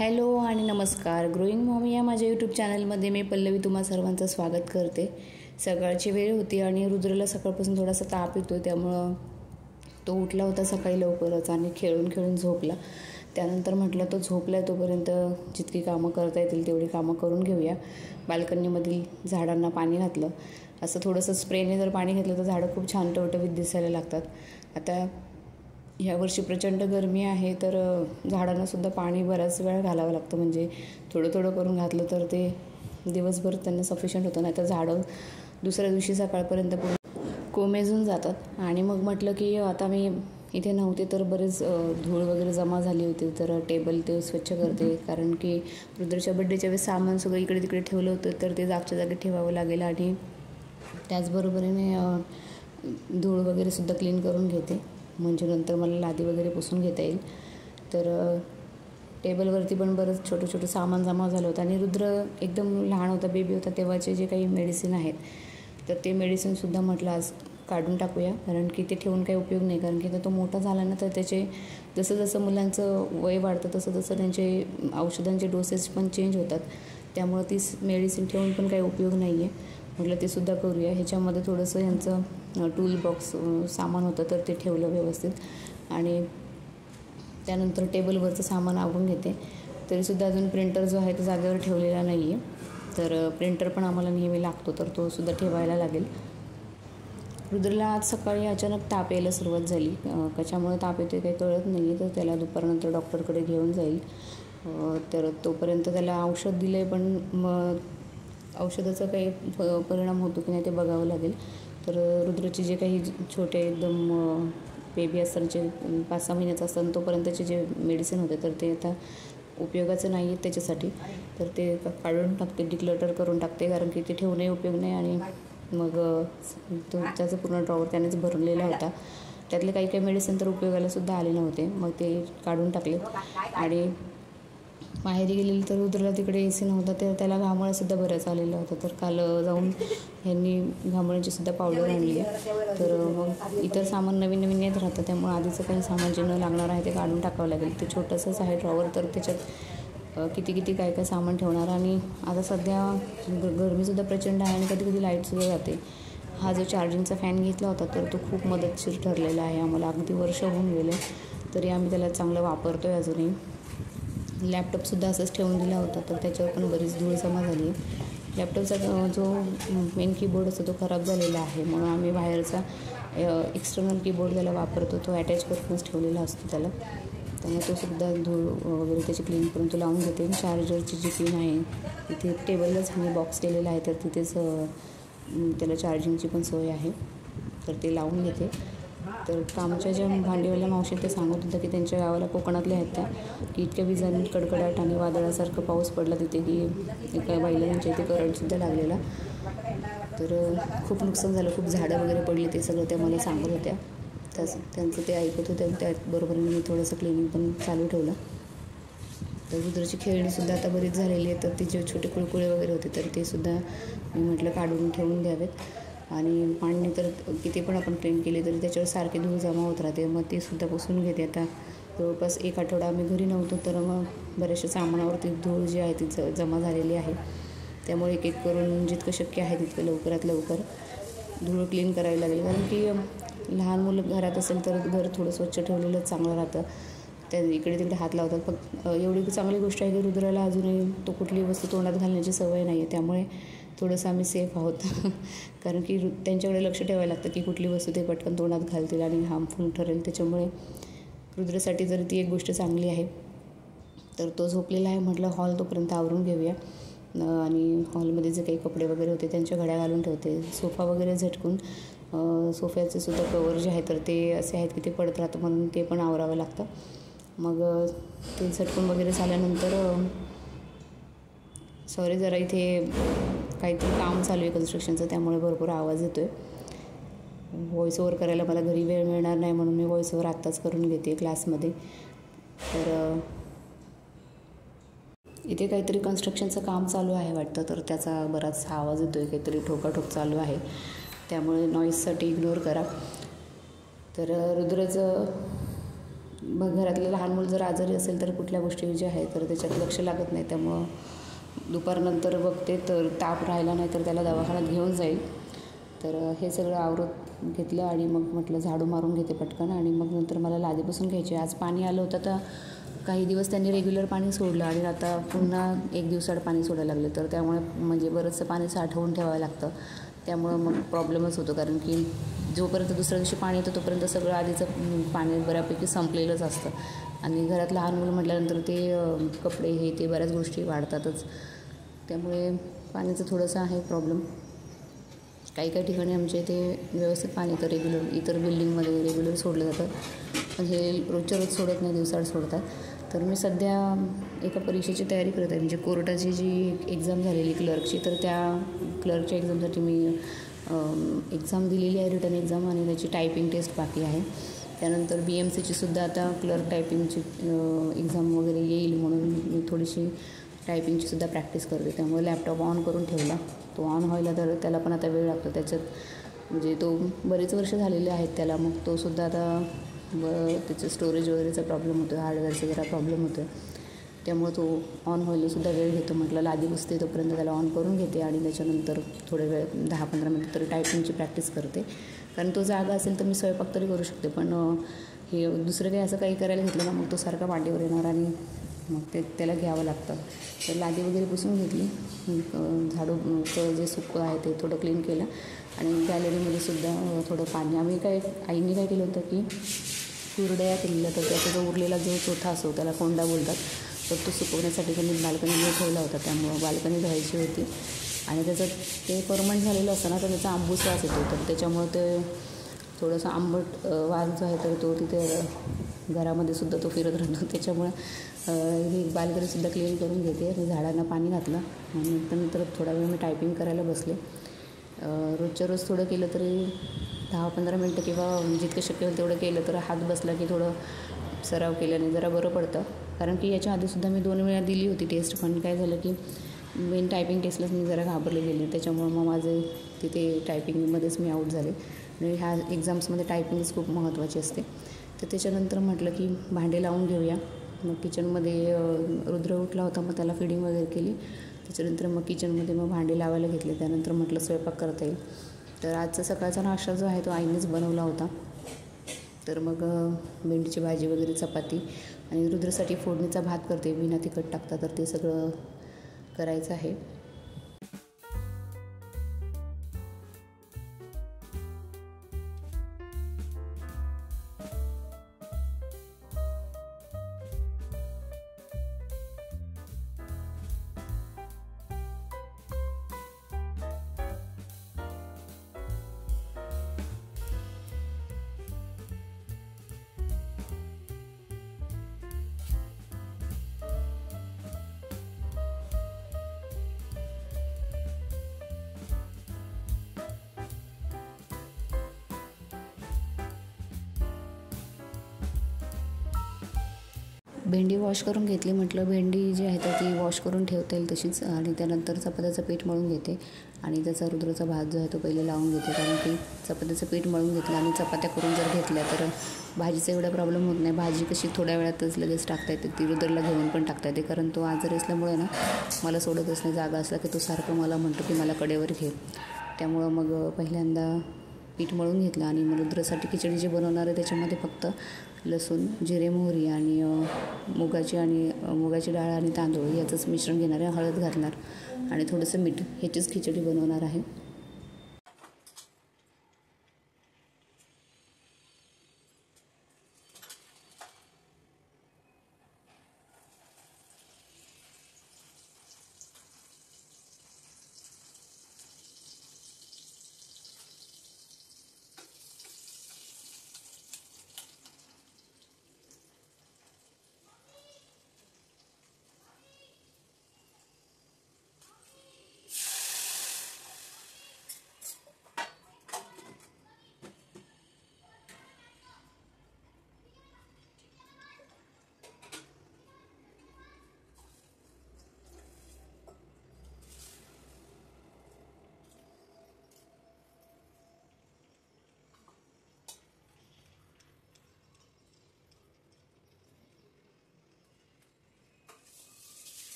Hello आणि नमस्कार. Growing Maugham या माझ्या यूट्यूब चॅनलमध्ये मी पल्लवी तुम्हा सर्वांचं स्वागत करते. सकाळची वेळ होती आणि रुद्रला सकाळपासून थोडासा ताप येतो, त्यामुळं तो उठला होता सकाळी लवकरच आणि खेळून झोपला. त्यानंतर म्हटलं तो झोपला आहे तोपर्यंत जितकी कामं करता येतील तेवढी कामं करून घेऊया. बाल्कनीमधील झाडांना पाणी घातलं. असं थोडंसं स्प्रेने जर पाणी घेतलं तर झाडं खूप छान टवटवीत दिसायला लागतात. आता यावर्षी प्रचंड गरमी आहे, तर झाडांनासुद्धा पाणी बराच वेळ घालावं लागतं. म्हणजे थोडं करून घातलं तर ते दिवसभर त्यांना सफिशियंट होतं, नाही तर झाडं दुसऱ्या दिवशी सकाळपर्यंत कोमेजून जातात. आणि मग म्हटलं की आता मी इथे नव्हते तर बरेच धूळ वगैरे जमा झाली होती, तर टेबल ते स्वच्छ करते. कारण की रुद्रच्या बड्डेच्या वेळेस सामान सगळं इकडे तिकडे ठेवलं होतं, तर ते जागच्या जागी ठेवावं लागेल. आणि त्याचबरोबरीने धूळ वगैरेसुद्धा क्लीन करून घेते, म्हणजे नंतर मला लादी वगैरे पुसून घेता येईल. तर टेबलवरती पण बरंच छोटं सामान जमा झालं होतं. आणि रुद्र एकदम लहान होता, बेबी होता, तेव्हाचे जे काही मेडिसिन आहेत तर ते मेडिसिनसुद्धा म्हटलं आज काढून टाकूया. कारण की ते ठेवून काही उपयोग नाही. कारण की आता तो मोठा झाला ना, तर त्याचे जसं मुलांचं वय वाढतं तसं त्यांचे औषधांचे डोसेस पण चेंज होतात. त्यामुळं ती मेडिसिन ठेवून पण काही उपयोग नाही आहे. म्हटलं ते सुद्धा करूया. ह्याच्यामध्ये थोडंसं ह्यांचं टूल बॉक्स सामान होतं, तर ते ठेवलं व्यवस्थित. आणि त्यानंतर टेबलवरचं सामान आवरून घेते. तरीसुद्धा अजून प्रिंटर जो आहे तो जागेवर ठेवलेला नाही आहे, तर प्रिंटर पण आम्हाला नेहमी लागतो, तर तो सुद्धा ठेवायला लागेल. रुद्रला आज सकाळी अचानक ताप यायला सुरुवात झाली. कशामुळे ताप येते काही कळत नाही आहे, तर त्याला दुपारनंतर डॉक्टरकडे घेऊन जाईल. तर तोपर्यंत त्याला औषध दिलं आहे, पण मग औषधाचा काही परिणाम होतो की नाही ते बघावं लागेल. तर रुद्रचे जे काही छोटे एकदम बेबी असतानाचे 5-6 महिन्याचं असताना तोपर्यंतचे जे मेडिसिन होते तर ते आता उपयोगाचं नाही आहेत त्याच्यासाठी, तर ते काढून टाकते, डिक्लटर करून टाकते. कारण की ते ठेवूनही उपयोग नाही. आणि मग त्याचं पूर्ण ड्रॉवर त्यानेच भरलेला होता. त्यातले काही मेडिसिन तर उपयोगालासुद्धा आले नव्हते, मग ते काढून टाकले. आणि माहेरी गेलेली तर रुद्रला तिकडे AC नव्हता, तर त्याला घामोळासुद्धा बऱ्याच आलेला होता. तर काल जाऊन ह्यांनी घामोळ्यांचीसुद्धा पावडर आणली आहे. तर मग इतर सामान नवीन येत राहतं, त्यामुळे आधीचं काही सामान जे न लागणार आहे ते काढून टाकावं लागेल. ते छोटंसंच आहे ड्रॉवर, तर त्याच्यात किती काय सामान ठेवणार. आणि आता सध्या गरमीसुद्धा प्रचंड आहे आणि कधी लाईटसुद्धा जाते. हा जो चार्जिंगचा फॅन घेतला होता तर तो खूप मदतशीर ठरलेला आहे आम्हाला. अगदी वर्ष होऊन गेले तरी आम्ही त्याला चांगलं वापरतो आहे अजूनही. लॅपटॉपसुद्धा असंच ठेवून दिला होता, तर त्याच्यावर पण बरीच धूळ जमा झाली आहे. लॅपटॉपचा जो मेन कीबोर्ड असतो तो खराब झालेला आहे, म्हणून आम्ही बाहेरचा एक्सटर्नल कीबोर्ड त्याला वापरतो, तो अटॅच करूनच ठेवलेला असतो त्याला. त्यामुळे तो सुद्धा धूळ वगैरे त्याची क्लीन करून तो लावून घेते. चार्जरची जी पिन आहे तिथे टेबललाच आम्ही बॉक्स केलेला आहे, तर तिथेच त्याला चार्जिंगची पण सोय आहे, तर ते लावून घेते. तर कामच्या ज्या भांडीवाल्या मावशी ते सांगत होत्या की त्यांच्या गावाला कोकणातल्या आहेत त्या, की इतक्या विजांनी कडकडाट आणि वादळासारखं पाऊस पडला तिथे की एका बाईला त्यांच्या इथे करंटसुद्धा लागलेला. तर खूप नुकसान झालं, खूप झाडं वगैरे पडली, ते सगळं त्या मला सांगत होत्या. त्यांचं ते ऐकत होत्या. त्याचबरोबर मी थोडंसं क्लिनिंग पण चालू ठेवलं. तर रुद्रची खेळणीसुद्धा आता बरीच झालेली आहे, तर तिचे छोटे कुळकुळे वगैरे होते, तर ते सुद्धा मी म्हटलं काढून ठेवून द्यावेत. आणि मांडणी तर किती पण आपण क्लीन केली तरी त्याच्यावर सारखी धूळ जमा होत राहते, मग ते सुद्धा पुसून घेते. आता जवळपास 1 आठवडा आम्ही घरी नव्हतो, तर मग बऱ्याचशा सामानावरती धूळ जी आहे ती जमा झालेली आहे. त्यामुळे एक करून जितकं शक्य आहे तितकं लवकरात लवकर धूळ क्लीन करावी लागेल. कारण की लहान मुलं घरात असेल तर घर थोडं स्वच्छ ठेवलेलंच चांगलं राहतं. त्या इकडे तिकडे हात लावतात. फक्त एवढी चांगली गोष्ट आहे की रुद्राला अजूनही तो कुठली वस्तू तोंडात घालण्याची सवय नाही आहे, त्यामुळे थोडंसं आम्ही सेफ आहोत. कारण की त्यांच्याकडे लक्ष ठेवायला लागतं की कुठली वस्तू ते पटकन तोंडात घालतील आणि हार्मफुल ठरेल. त्याच्यामुळे रुद्रासाठी जर ती एक गोष्ट चांगली आहे. तर तो झोपलेला आहे, म्हटलं हॉल तोपर्यंत आवरून घेऊया. आणि हॉलमध्ये जे काही कपडे वगैरे होते त्यांच्या घड्या घालून ठेवते. सोफा वगैरे झटकून सोफ्याचे सुद्धा कवर जे आहे तर ते असे आहेत की ते पडत राहतं, म्हणून ते पण आवरावं लागतं. मग ते झटकून वगैरे झाल्यानंतर सॉरी जरा इथे काहीतरी काम चालू आहे कन्स्ट्रक्शनचं, त्यामुळे भरपूर आवाज येतो आहे. व्हॉईस ओव्हर करायला मला घरी वेळ मिळणार नाही, म्हणून मी व्हॉईस ओव्हर आत्ताच करून घेते क्लासमध्ये. तर इथे काहीतरी कन्स्ट्रक्शनचं काम चालू आहे वाटतं, तर त्याचा बराचसा आवाज येतो आहे, काहीतरी ठोकाठोक चालू आहे, त्यामुळे नॉईजसाठी इग्नोर करा. तर रुद्रचं घरातलं लहान मूल जर आजारी असेल तर कुठल्या गोष्टी ज्या आहे तर त्याच्यात लक्ष लागत नाही. त्यामुळं दुपारनंतर बघते तर ताप राहिला नाही तर त्याला दवाखान्यात घेऊन जाईल. तर हे सगळं आवरत घेतलं आणि मग म्हटलं झाडू मारून घेते पटकन आणि मग नंतर मला लादी बसून घ्यायची. आज पाणी आलं होतं तर काही दिवस त्यांनी रेग्युलर पाणी सोडलं आणि आता पुन्हा एक दिवसाआड पाणी सोडायला लागले. तर त्यामुळे म्हणजे बरंचसं पाणी साठवून ठेवावं लागतं. त्यामुळं मग प्रॉब्लेमच होतो, कारण की जोपर्यंत दुसऱ्या दिवशी पाणी येतं तोपर्यंत सगळं आधीचं पाणी बऱ्यापैकी संपलेलंच असतं. आणि घरात लहान मुलं म्हटल्यानंतर ते कपडे हे ते बऱ्याच गोष्टी वाढतातच. त्यामुळे पाण्याचं थोडंसं आहे प्रॉब्लेम. काही ठिकाणी आमच्या इथे व्यवस्थित पाणी येतं रेग्युलर, इतर बिल्डिंगमध्ये रेग्युलर सोडलं जातं, पण हे रोजच्या रोज सोडत नाही, दिवसाआड सोडतात. तर मी सध्या एका परीक्षेची तयारी करत आहे, म्हणजे कोर्टाची जी एक्झाम झालेली क्लर्कची, तर त्या क्लर्कच्या एक्झामसाठी मी एक्झाम दिलेली आहे, रिटर्न एक्झाम, आणि त्याची टायपिंग टेस्ट बाकी आहे. त्यानंतर BMCची सुद्धा आता क्लर्क टायपिंगची एक्झाम वगैरे येईल, म्हणून मी थोडीशी टायपिंगची सुद्धा प्रॅक्टिस करते. त्यामुळे लॅपटॉप ऑन करून ठेवला. तो ऑन व्हायला तर त्याला पण आता वेळ लागतो. त्याच्यात म्हणजे तो बरेच वर्ष झालेले आहेत त्याला, मग तो सुद्धा आता त्याचं स्टोरेज वगैरेचा प्रॉब्लेम होतो, हार्डवेअरचा जरा प्रॉब्लेम होतो. त्यामुळे तो ऑन व्हायला सुद्धा वेळ घेतो. म्हटलं लादी बसते तोपर्यंत त्याला ऑन करून घेते आणि त्याच्यानंतर थोडे वेळ 10-15 मिनिट तरी टायपिंगची प्रॅक्टिस करते. कारण तो जागा असेल तर मी स्वयंपाक तरी करू शकते, पण हे दुसरं काही असं काही करायला घेतलं ना मग तो सारखा मांडीवर येणार आणि मग त्याला घ्यावं लागतं. तर लादी वगैरे पुसून घेतली, झाडूचं जे सुकं आहे ते थोडं क्लीन केलं आणि गॅलरीमध्ये सुद्धा थोडं पाणी, आईने काय केलं होतं की कुरड्या केलेल्या, तर त्याचा जो उरलेला जो चोथा असतो त्याला कोंडा बोलतात, तर तो सुकवण्यासाठी त्यांनी बाल्कनीमध्ये ठेवला होता. त्यामुळं बाल्कनी धुवायची होती आणि त्याचं ते परमनंट झालेलं असतं ना, तर त्याचा आंबूस वास येतो, तर त्याच्यामुळं ते थोडंसं आंबट वास जो आहे तर तो तिथे घरामध्ये सुद्धा तो फिरत राहतो. त्याच्यामुळं ही बाल्कनीसुद्धा क्लीन करून घेते आणि झाडांना पाणी घातलं आणि नंतर थोडा वेळ मी टायपिंग करायला बसले. रोजच्या रोज थोडं केलं तरी 10-15 मिनटं किंवा जितकं शक्य होईल तेवढं केलं तर हात बसला की थोडं सराव केल्याने जरा बरं पडतं. कारण की याच्या आधीसुद्धा मी 2 वेळा दिली होती टेस्ट, पण काय झालं की मेन टायपिंग टेस्टलाच मी जरा घाबरले गेले. त्याच्यामुळं मग माझे तिथे टायपिंगमध्येच मी आऊट झाले. आणि ह्या एक्झाम्समध्ये टायपिंगच खूप महत्त्वाची असते. तर त्याच्यानंतर म्हटलं की भांडे लावून घेऊया. मग किचनमध्ये रुद्र उठला होता, मग त्याला फिडिंग वगैरे केली. त्याच्यानंतर मग किचनमध्ये मग भांडे लावायला घेतले. त्यानंतर म्हटलं स्वयंपाक करता येईल. तर आजचा सकाळचा नाश्ता जो आहे तो आईनेच बनवला होता. तर मग भेंडीची भाजी वगैरे, चपाती आणि रुद्रसाठी फोडणीचा भात करते, बिना तिखट टाकता, तर ते सगळं करायचं आहे. भेंडी वॉश करून घेतली. म्हटलं भेंडी जी आहे तर ती वॉश करून ठेवता येईल तशीच, आणि त्यानंतर चपात्याचं पीठ मळून घेते आणि त्याचा रुद्राचा भात जो आहे तो पहिले लावून घेते. कारण की चपात्याचं पीठ मळून घेतलं आणि चपात्या करून जर घेतल्या तर भाजीचा एवढा प्रॉब्लेम होत नाही. भाजी कशी थोड्या वेळातच लगेच टाकता येते, ती रुद्रला घेऊन पण टाकता येते, कारण तो आजारी असल्यामुळे ना मला सोडतच नाही. जागा असला की तो सारखं मला म्हणतो की मला कडेवर घे. त्यामुळं मग पहिल्यांदा पीठ मळून घेतलं आणि मग रुद्रासाठी खिचडी जी बनवणार आहे त्याच्यामध्ये फक्त लसूण, जिरे, मोहरी आणि मुगाची डाळ आणि तांदूळ याचंच मिश्रण घेणार आहे. हळद घालणार आणि थोडंसं मीठ, ह्याचीच खिचडी बनवणार आहे.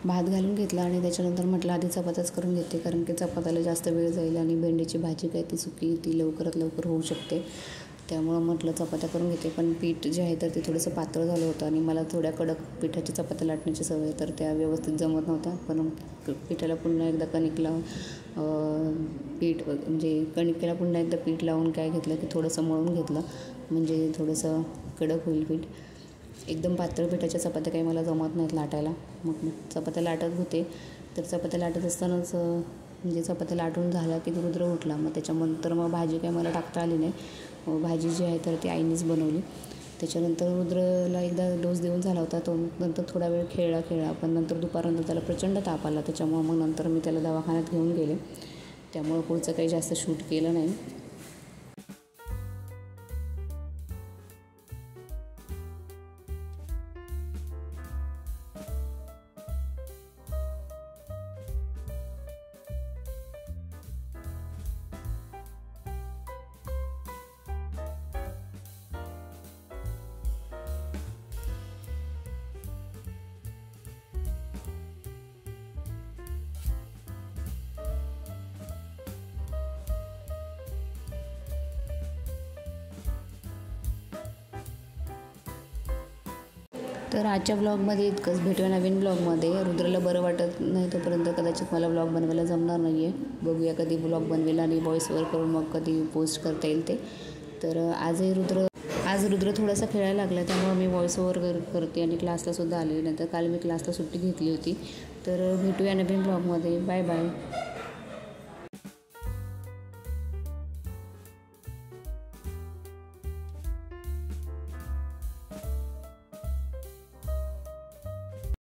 भात घालून घेतला आणि त्याच्यानंतर म्हटलं आधी चपात्याच करून घेते, कारण की चपात्याला जास्त वेळ जाईल आणि भेंडीची भाजी काय ती सुकी ती लवकरात लवकर होऊ शकते. त्यामुळं म्हटलं चपात्या करून घेते. पण पीठ जे आहे तर ते थोडंसं पातळ झालं होतं आणि मला थोड्या कडक पिठाची चपात्या लाटण्याची सवय, तर त्या व्यवस्थित जमत नव्हत्या. पण पिठाला पुन्हा एकदा कणिक लावून कणिकेला पुन्हा एकदा पीठ लावून काय घेतलं की थोडंसं मळून घेतलं, म्हणजे थोडंसं कडक होईल पीठ. एकदम पातळ पिठाच्या चपात्या काही मला जमत नाहीत लाटायला. मग चपात्या लाटत होते, तर चपात्या लाटत असतानाच म्हणजे चपात्या लाटून झाला की रुद्र उठला. मग त्याच्यानंतर मग भाजी काही मला टाकता आली नाही. भाजी जी आहे तर ती आईनेच बनवली. त्याच्यानंतर रुद्रला एकदा डोस देऊन झाला होता. तो नंतर थोडा वेळ खेळला, पण नंतर दुपारनंतर त्याला प्रचंड ताप आला. त्याच्यामुळं मग नंतर मी त्याला दवाखान्यात घेऊन गेले. त्यामुळं पुढचं काही जास्त शूट केलं नाही. तर आजच्या ब्लॉगमध्ये इतकंच. भेटूया नवीन ब्लॉगमध्ये. रुद्रला बरं वाटत नाही तोपर्यंत कदाचित मला ब्लॉग बनवायला जमणार नाही आहे. बघूया कधी ब्लॉग बनवेल आणि व्हॉईसवर करून मग कधी पोस्ट करता येईल ते. तर आज रुद्र थोडासा खेळायला लागला, त्यामुळे मी व्हॉईस ओव्हर करते आणि क्लासलासुद्धा आले. नंतर काल मी क्लासला सुट्टी घेतली होती. तर भेटूया नवीन ब्लॉगमध्ये. Bye bye.